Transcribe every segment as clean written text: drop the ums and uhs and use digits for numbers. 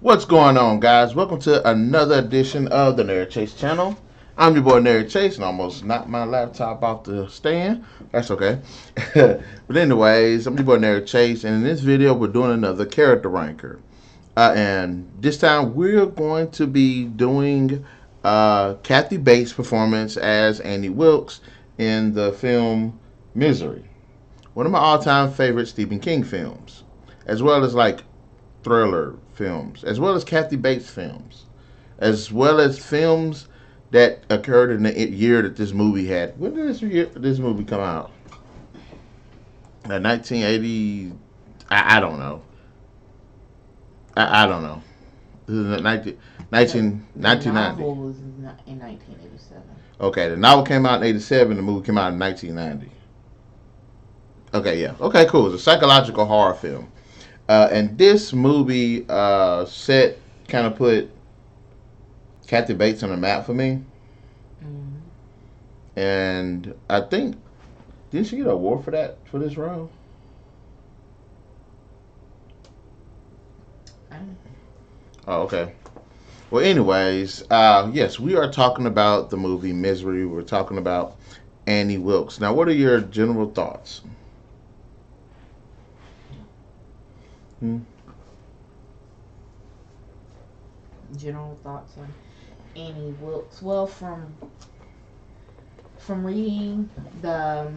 What's going on, guys? Welcome to another edition of the Narik Chase channel. I'm your boy Narik Chase, and I almost knocked my laptop off the stand. That's okay. But anyways, I'm your boy Narik Chase, and in this video, we're doing another character ranker. And this time, we're going to be doing Kathy Bates' performance as Annie Wilkes in the film Misery, one of my all-time favorite Stephen King films, as well as like thriller films, as well as Kathy Bates films, as well as films that occurred in the year that this movie had. When did this movie come out? 1980. I don't know. I don't know. This is 1990. Novel was in 1987. Okay, the novel came out in 87. The movie came out in 1990. Okay, yeah. Okay, cool. It's a psychological horror film. And this movie set kind of put Kathy Bates on the map for me. Mm. And I think, didn't she get an award for this role? Oh, okay. Well, anyways, yes, we are talking about the movie Misery. We're talking about Annie Wilkes. Now, what are your general thoughts? Hmm? General thoughts on Annie Wilkes. Well, from reading the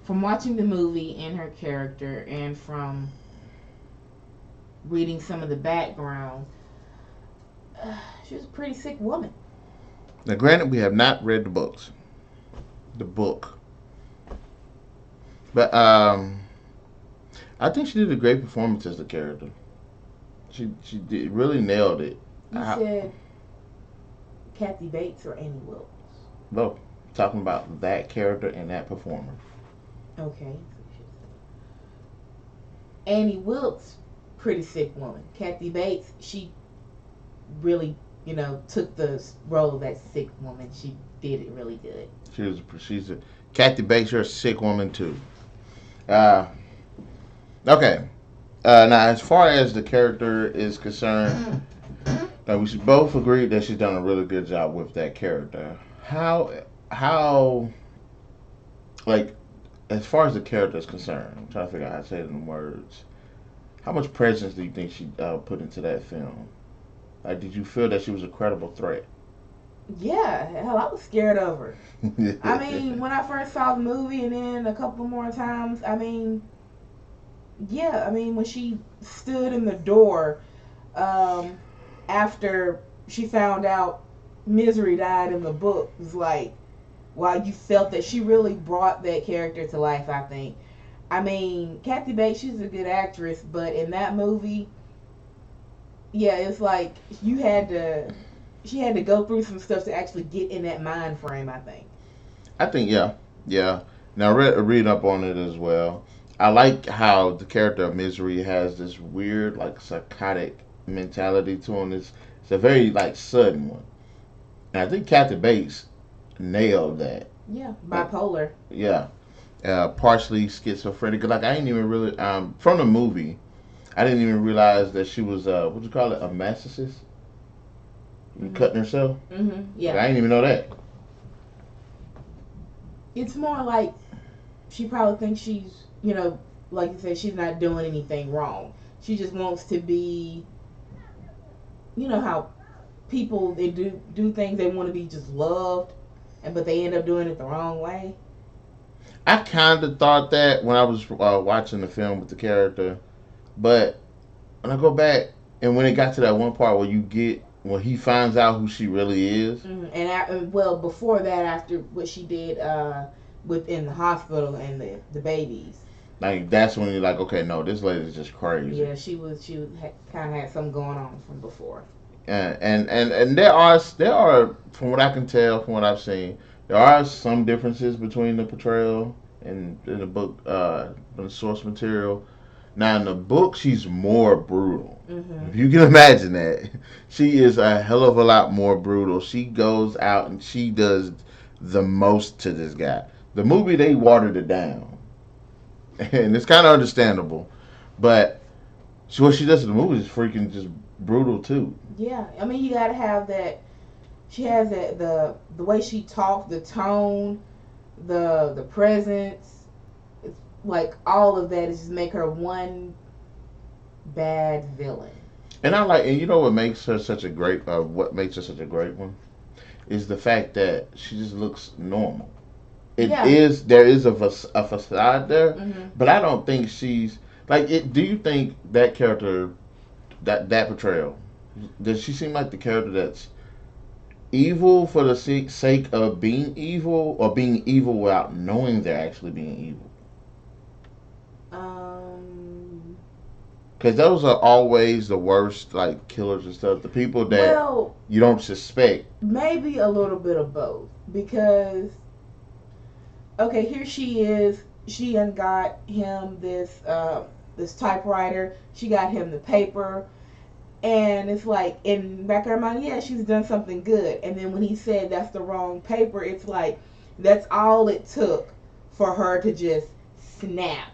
from watching the movie and her character, and from reading some of the background, she was a pretty sick woman. Now, granted, we have not read the book, but I think she did a great performance as the character. She did, really nailed it. You said Kathy Bates or Annie Wilkes? No, talking about that character and that performer. Okay. Annie Wilkes, pretty sick woman. Kathy Bates, she really, took the role of that sick woman. She did it really good. She's a Kathy Bates. You're a sick woman too. Uh, okay. Now, as far as the character is concerned, we should both agree that she's done a really good job with that character. How like as far as the character is concerned, I'm trying to figure out how to say it in words. How much presence do you think she put into that film? Like, did you feel that she was a credible threat? Yeah, hell, I was scared of her. I mean, when I first saw the movie and then a couple more times, when she stood in the door um, after she found out Misery died in the book, it was like, wow, you felt that she really brought that character to life, I think. I mean, Kathy Bates, she's a good actress, but in that movie, yeah, it's like she had to go through some stuff to actually get in that mind frame, I think. I think yeah, yeah. Now reading up on it as well. I like how the character of Misery has this weird, like psychotic mentality to him. It's a very like sudden one, and I think Kathy Bates nailed that. Yeah, Like, bipolar. yeah, partially schizophrenic. Like I didn't even really from the movie, I didn't even realize that she was what do you call it, a masochist, Mhm. cutting herself. Mhm. Like, Yeah. I didn't even know that. It's more like she probably thinks she's, like you said, she's not doing anything wrong. She just wants to be, how people they do things, they want to be just loved, and but they end up doing it the wrong way. I kind of thought that when I was watching the film with the character, but when I go back and when it got to that one part where you get when he finds out who she really is, Well, before that, after what she did within the hospital and the babies. like that's when you're like, okay, no, this lady's just crazy. Yeah, she was kind of had something going on from before. And there are from what I can tell from what I've seen, there are some differences between the portrayal and in the book, in the source material. Now in the book, she's more brutal. Mhm. If you can imagine that, she is a hell of a lot more brutal. She goes out and she does the most to this guy. The movie they watered it down, and it's kind of understandable, but So what she does in the movie is freaking just brutal too. Yeah, I mean, you gotta have that. She has that the way she talks, the tone, the presence. It's like all of that is just make her one bad villain. And I like, and you know what makes her such a great, what makes her such a great one is the fact that she just looks normal. It Yeah. is there is a facade there, Hmm. but I don't think she's like it. Do you think that character, that portrayal, does she seem like the character that's evil for the sake of being evil, or being evil without knowing they're actually being evil? Um. Because those are always the worst, like killers and stuff. The people that Well, you don't suspect. maybe a little bit of both because okay, here she is. She done got him this typewriter. She got him the paper, and it's like in the back of her mind, yeah, she's done something good. And then when he said that's the wrong paper, it's like that's all it took for her to just snap.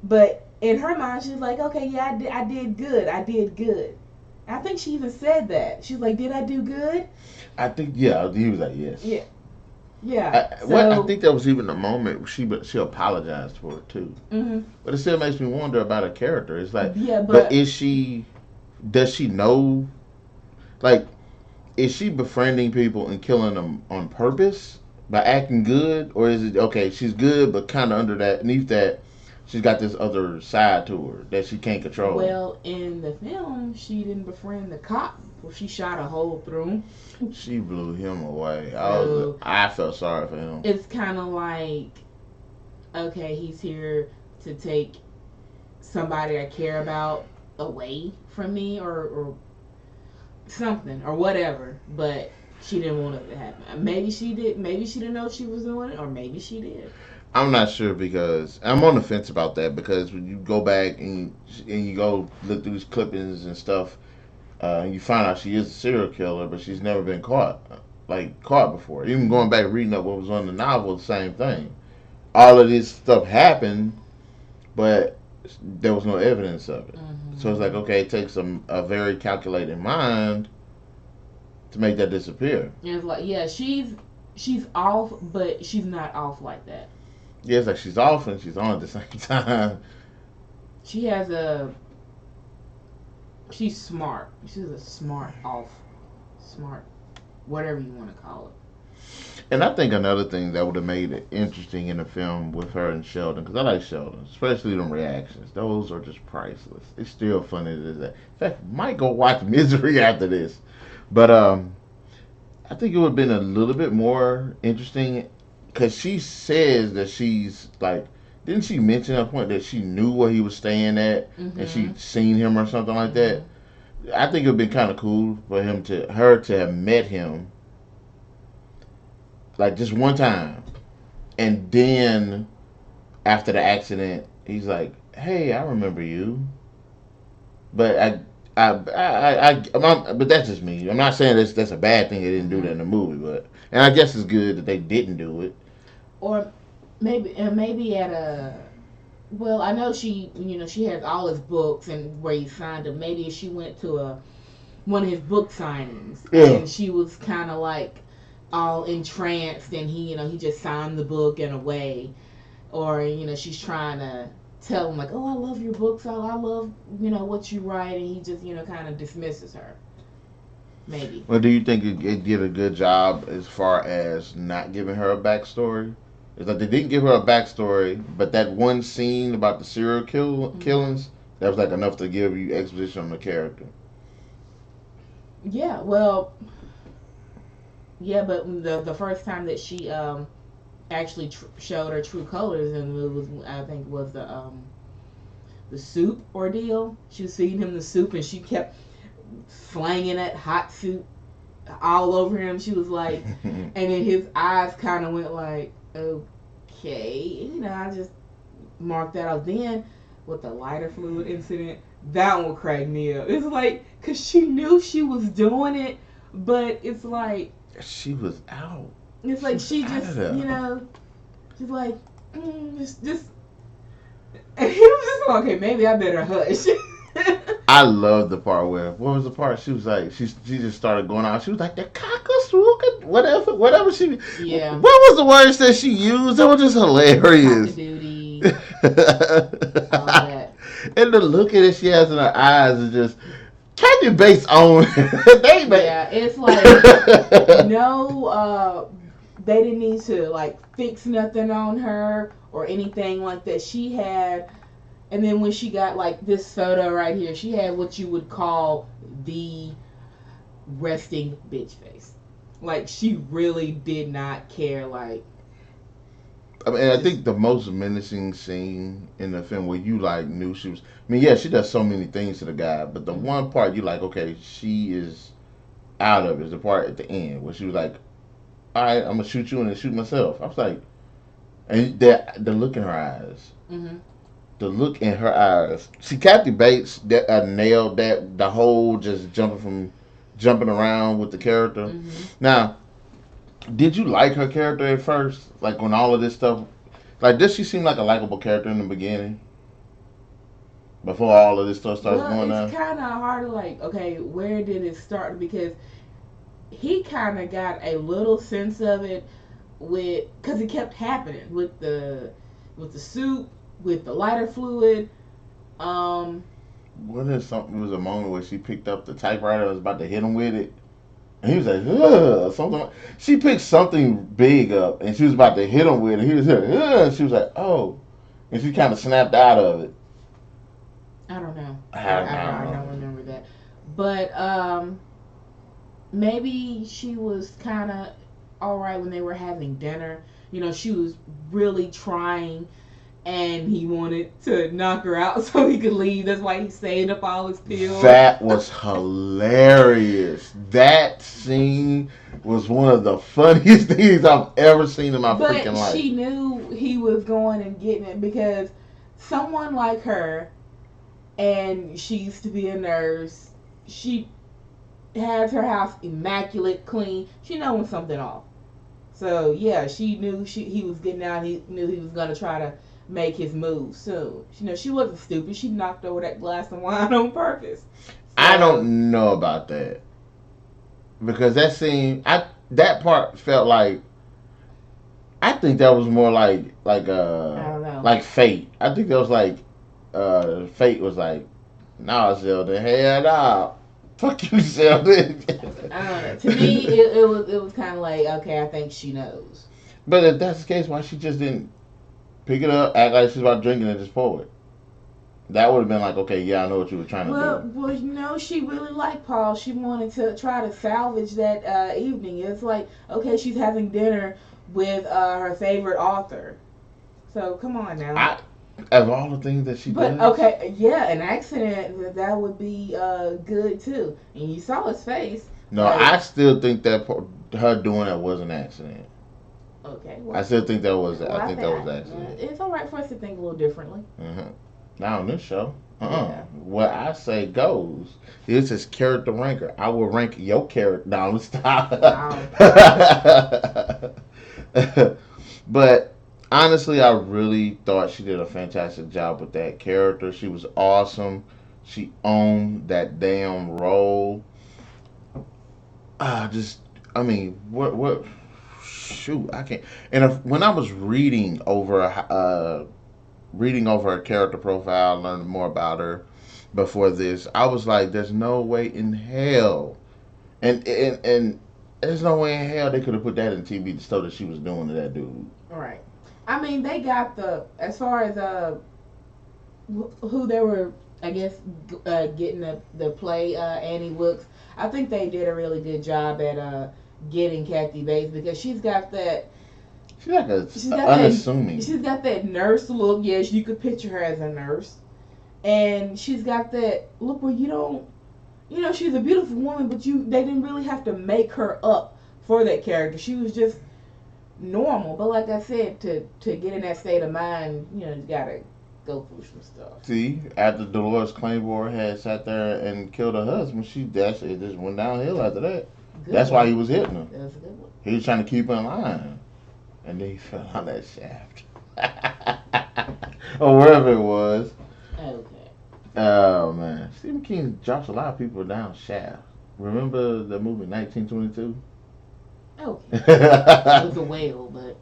But in her mind, she's like, okay, yeah, I did good. I did good. I think she even said that. She's like, did I do good? I think yeah, he was like yes. Yeah, yeah. I So, think that was even the moment she apologized for it too. hmm, But it still makes me wonder about her character. It's like, yeah, but but does she know, like, is she befriending people and killing them on purpose by acting good, or is it okay? She's good, but kind of underneath that, she's got this other side to her that she can't control. well, in the film, she didn't befriend the cop. Well, she shot a hole through him. She blew him away. So I felt sorry for him. it's kind of like, okay, he's here to take somebody I care about away from me, or something, or whatever. But she didn't want it to happen. Maybe she did. Maybe she didn't know she was doing it, or maybe she did. I'm not sure because I'm on the fence about that because when you go back and you go look through these clippings and stuff, you find out she is a serial killer, but she's never been caught before. Even going back reading up what was on the novel, the same thing. All of this stuff happened, but there was no evidence of it. So it's like, Hmm. okay, it takes a very calculated mind to make that disappear. And it's like, yeah, she's off, but she's not off like that. Yeah, it's like she's off and she's on at the same time. She has a she's smart. She's a smart off, smart, whatever you want to call And I think another thing that would have made it interesting in the film with her and Sheldon, because I like Sheldon, especially them reactions. Those are just priceless. It's still funny to that. In fact, might go watch Misery after this. But I think it would have been a little bit more interesting because she says that she's like, didn't she mention at a point that she knew where he was staying at it. and Hmm. she'd seen him or something like that? Hmm. I think it would have been kind of cool for her to have met him like just one time, and then after the accident, he's like, "Hey, I remember you," but but that's just me. I'm not saying that's a bad thing they didn't do that Hmm. in the movie, but and I guess it's good that they didn't do it. Or maybe at a well, I know she has all his books and where he signed them. Maybe she went to a one of his book signings Yeah, and she was kind of like all entranced and he just signed the book in a way, or she's trying to tell him like, oh, I love your books, I love what you write, and he just kind of dismisses her. Maybe. well, do you think it did a good job as far as not giving her a backstory? It's like they didn't give her a backstory, but that one scene about the Hmm. killings, that was like enough to give you exposition on the character. Yeah, well, yeah, but the first time that she actually showed her true colors, and it was, I think, was the soup ordeal. She was feeding him the soup, and she kept slanging that hot soup all over him. She was like, and then his eyes kind of went like, okay, I just marked that out. Then with the lighter fluid incident, that one cracked me up. It's like, cause she knew she was doing it, but She was out. it's She like was she out of just, there. she's like, just, and he was just like, okay, maybe I better hush. I love the part where what was the part she was like she just started going out. She was like the cockaswooka whatever she what Yeah. was the words that she used? That was just Cock a hilarious. doodie, And all that. the look at it she has in her eyes is just can you base on they make Yeah, it's like no, they didn't need to like fix nothing on her or anything like that. She had, and then when she got like this photo right here, she had what you would call the resting bitch face. Like she really did not care. Like I mean, I just think the most menacing scene in the film where you like knew she was. I mean, yeah, she does so many things to the guy, but the mm-hmm. one part you like, okay, she is out of it is the part at the end where she was like, "All right, I'm gonna shoot you and then shoot myself." I was like, and the look in her eyes, Mm-hmm. the look in her eyes. See, Kathy Bates that nailed that the whole just jumping around with the character. Mm-hmm. Now, did you like her character at first? Like when all of this stuff, like did she seem like a likable character in the beginning before all of this stuff starts Well, going it's on? kind of hard to like, okay, where did it start? Because he kind of got a little sense of it with, because it kept happening with the soup, with the lighter fluid. Um, What is something? It was a moment where she picked up the typewriter and was about to hit him with it. And he was like, ugh, something. She picked something big up and she was about to hit him with it. He was like, ugh. And she was like, oh. And she kind of snapped out of it. I don't know. I don't I know. don't remember that. But maybe she was kind of all right when they were having dinner. You know, she was really trying, and he wanted to knock her out so he could leave. That's why he saved up all his pills. That was hilarious. That scene was one of the funniest things I've ever seen in my freaking But life. she knew he was going and getting it because someone like her, and she used to be a nurse. She has her house immaculate, clean. She knows when something off. So yeah, she knew he was getting out. He knew he was gonna try to make his move soon. She wasn't stupid. She knocked over that glass of wine on purpose. I So don't know about that because that scene, that part felt like I think that was more I don't know. like fate. I think that was like fate was like, nah, Sheldon, hell nah, fuck you, Sheldon. I don't know. To me, it was kind of like, okay, I think she knows. But if that's the case, why she just didn't pick it up, act like she's about drinking, and just pour it? That would have been like, okay, yeah, I know what you were trying to do. Well, you know, she really liked Paul. She wanted to try to salvage that evening. It's like, okay, she's having dinner with her favorite author. So come on now. I of all the things that she But does, okay, yeah, an accident that would be good too. And you saw his face. no, Like, I still think that her doing that was an accident. okay, I well, still think that was. well I I think think that was an accident. it's all right for us to think a little differently. Mm-hmm. Now on this show, Yeah. what I say goes. This is character ranker. I will rank your character. Now stop. Wow. But honestly, I really thought she did a fantastic job with that character. She was awesome. She owned that damn role. Just, I mean, what? Shoot, I can't. And when I was reading over her character profile, learning more about her before this, I was like, there's no way in hell, and there's no way in hell they could have put that in TV the stuff that she was doing to that dude. All right. I mean, they got as far as who they were, I guess, getting the play Annie Wilkes. I think they did a really good job at getting Kathy Bates because She's like she's got unassuming. she's got that nurse look. Yes, you could picture her as a nurse, and she's got that look where you don't, you know, she's a beautiful woman, but they didn't really have to make her up for that character. She was just normal. But like I said, to get in that state of mind, you know, you gotta go through some stuff. See, after Dolores Claiborne had sat there and killed her husband, it just went downhill after that. Good That's one. why he was hitting her. That was a good one. He was trying to keep her in line. And then he fell on that shaft. Or wherever it was. Okay. Oh man, Stephen King drops a lot of people down shaft. Remember the movie 1922? Okay. It was a whale, but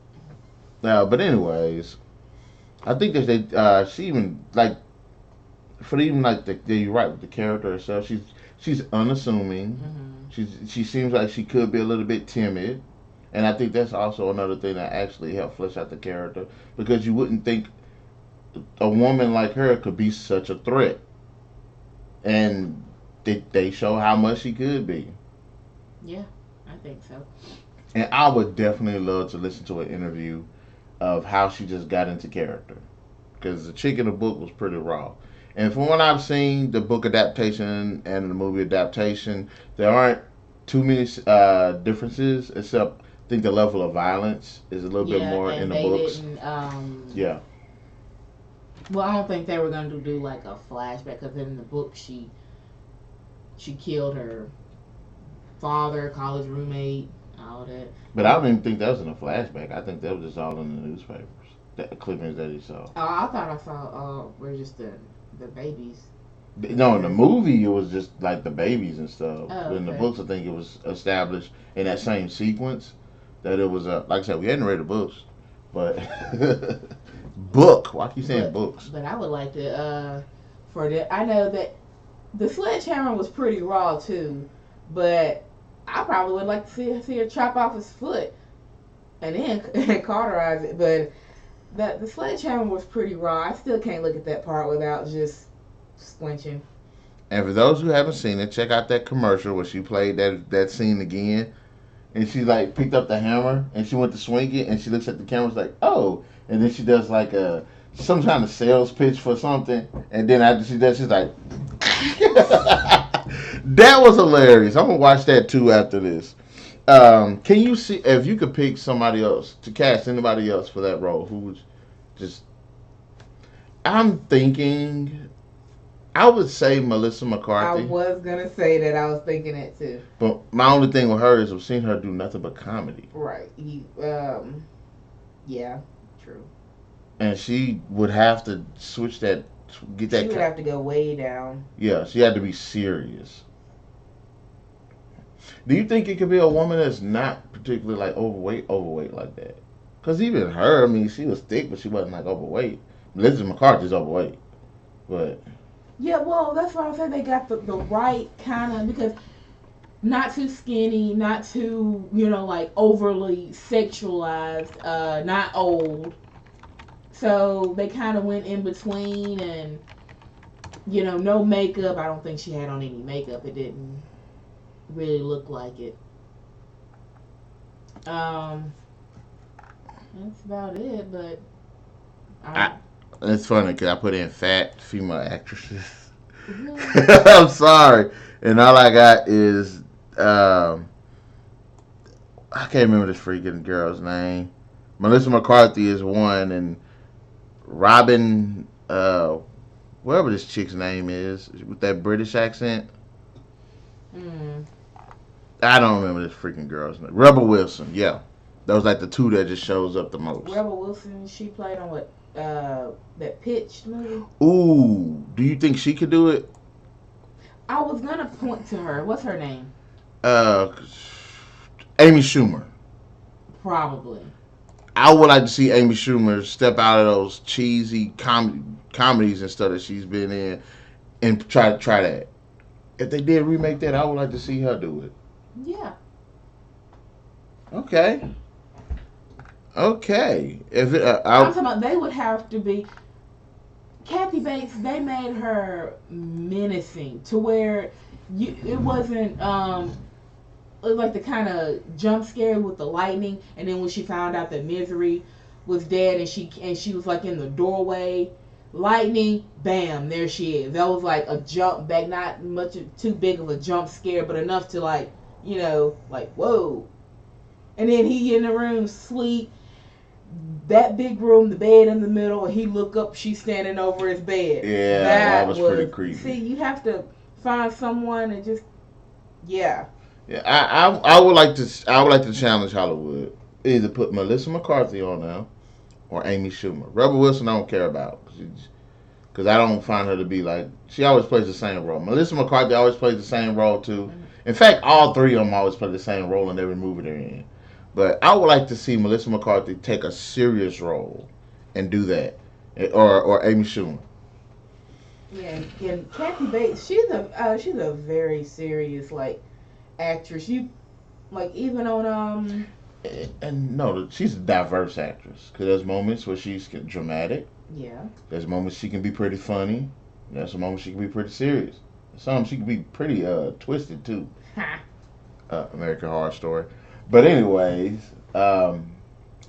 But anyways, I think that she even like for even like you're right with the character herself. She's unassuming. hmm She seems like she could be a little bit timid, and I think that's also another thing that actually helped flesh out the character because you wouldn't think a woman like her could be such a threat, and they show how much she could be. yeah, I think so. And I would definitely love to listen to an interview of how she just got into character because the chick in the book was pretty raw. And from what I've seen, the book adaptation and the movie adaptation, there aren't too many differences, except I think the level of violence is a little bit Yeah, more in and the they books. didn't. Yeah, Well, I don't think they were gonna do like a flashback because in the book she killed her father, college roommate, all that. but I don't even think that was in a flashback. I think that was just all in the newspapers, the clippings that he saw. Oh, I thought I saw. Were just the babies. No, in the movie it was just like the babies and stuff. Oh, But in the okay. books, I think it was established in that same sequence that it was like I said, we hadn't read the books, but book. Why keep you saying But books? but I would like to for the I know that the sledgehammer was pretty raw too, but I probably would like to see her chop off his foot and then and cauterize it. But the sledgehammer was pretty raw. I still can't look at that part without just squinching. And for those who haven't seen it, check out that commercial where she played that scene again, and she like picked up the hammer and she went to swing it, and she looks at the camera, like, oh, and then she does like a some kind of sales pitch for something, and then after she does, she's like, that was hilarious. I'm gonna watch that too after this. Can you see if you could pick somebody else to cast anybody else for that role? Who would just? I'm thinking. I would say Melissa I McCarthy, was gonna say that. I was thinking it too. but my only thing with her is I've seen her do nothing but comedy, Right. Yeah. True. and she would have to switch that, get She that. would have to go way down. Yeah, she had to be serious. Do you think it could be a woman that's not particularly like overweight like that? Because even her, I mean, she was thick, but she wasn't like overweight. Melissa McCarthy's overweight, but Yeah, well, that's why I said they got the right kind of because not too skinny, not too like overly sexualized, not old. So they kind of went in between, and no makeup. I don't think she had on any makeup. It didn't really look like it. Um, that's about it. But I I it's funny because I put in fat female actresses. really, I'm sorry, and all I got is um, I can't remember this freaking girl's name. Melissa McCarthy is one, and Robin, whatever this chick's name is, with that British accent. mm, I don't remember this freaking girl's name. Rebel Wilson, yeah. Those like the two that just shows up the most. Rebel Wilson. She played on what that Pitched movie. Ooh, do you think she could do it? I was gonna point to her. What's her name? Uh, Amy Schumer. Probably. I would like to see Amy Schumer step out of those cheesy comedies and stuff that she's been in and try that. If they did remake that, I would like to see her do it. Yeah. Okay, okay. If it, I'm talking about they would have to be Kathy Bates. They made her menacing to where it wasn't it was like the kind of jump scare with the lightning, and then when she found out that Misery was dead, and she was like in the doorway, lightning, bam, there she is. That was like a jump back, not much too big of a jump scare, but enough to like like whoa. And then he in the room sleep, that big room, the bed in the middle, and he look up, she's standing over his bed. yeah, that That was pretty was see, creepy. you have to find someone and just yeah. Yeah, I would like to challenge Hollywood. Either put Melissa McCarthy on now or Amy Schumer. Rebel Wilson I don't care about. because I don't find her to be like, she always plays the same role. Melissa McCarthy always plays the same role too. Mhm. In fact, all three of them always play the same role in every movie they're in. But I would like to see Melissa McCarthy take a serious role and do that, or Amy Schumer. Yeah, and Kathy Bates, she's a very serious like actress. You like even on And no, she's a diverse actress because there's moments where she's dramatic. yeah. There's moments she can be pretty funny. There's some moments she can be pretty serious. Some she can be pretty twisted too. Ha. American Horror Story. But anyways, so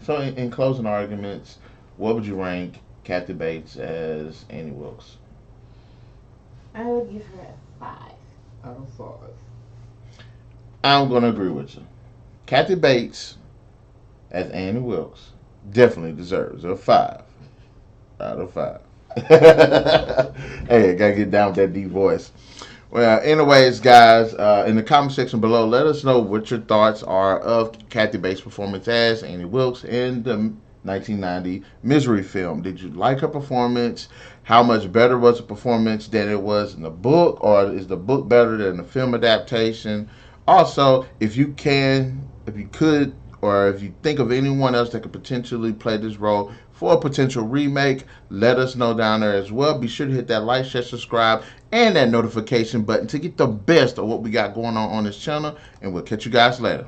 in closing arguments, what would you rank Kathy Bates as Annie Wilkes? I would give her a 5 out of 5. I'm gonna agree with you. Kathy Bates as Annie Wilkes definitely deserves a 5 out of 5. Hey, gotta get down with that deep voice. Well, anyways, guys, in the comment section below, let us know what your thoughts are of Kathy Bates' performance as Annie Wilkes in the 1990 Misery film. Did you like her performance? How much better was the performance than it was in the book, or is the book better than the film adaptation? Also, if you could, or if you think of anyone else that could potentially play this role for a potential remake, let us know down there as well. Be sure to hit that like, share, subscribe, and that notification button to get the best of what we got going on this channel. And we'll catch you guys later.